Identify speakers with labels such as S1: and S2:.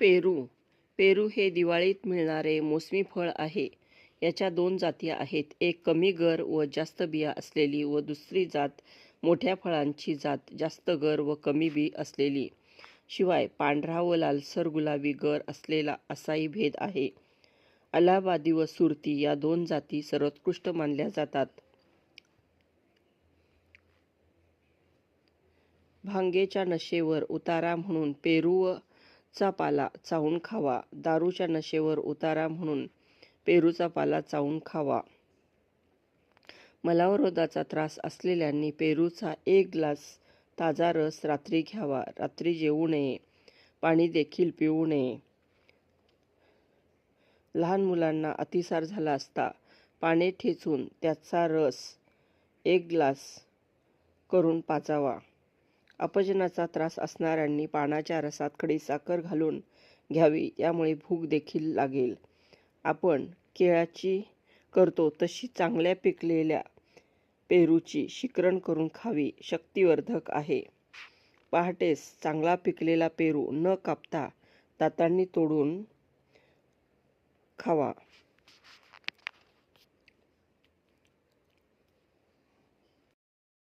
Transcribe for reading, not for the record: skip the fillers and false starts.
S1: पेरू. पेरू हे दिवाळीत मिळणारे मोसमी फळ आहे. याच्या दोन जाती आहेत. एक कमी गर व जास्त बिया असलेली व दुसरी जात मोठ्या फळांची जात, जास्त गर व कमी बी असलेली. शिवाय पांढरा व लालसर गुलाबी गर असलेला असाही भेद आहे. अलाहाबादी व सुरती या दोन जाती सर्वोत्कृष्ट मानल्या जातात. भांगेच्या नशेवर उतारा म्हणून पेरूचा पाला चावून खावा. दारूच्या नशेवर उतारा म्हणून पेरूचा पाला चावून खावा. मलावरोधाचा त्रास असलेल्यांनी पेरूचा 1 ग्लास ताजा रस रात्री घ्यावा. रात्री जेवू नये. पाणी देखील पिऊ नये. लहान मुलांना अतिसार झाला असता पाने ठेचून त्याचा रस 1 ग्लास करून पाजावा. अपचनाचा त्रास असणाऱ्यांनी पानाच्या रसात खडीसाखर घालून घ्यावी. यामुळे भूक देखील लागेल. आपण केळाची करतो तशी चांगल्या पिकलेल्या पेरूची शिकरण करून खावी. शक्तिवर्धक आहे. पहाटेस चांगला पिकलेला पेरू न कापता दातांनी तोडून खावा.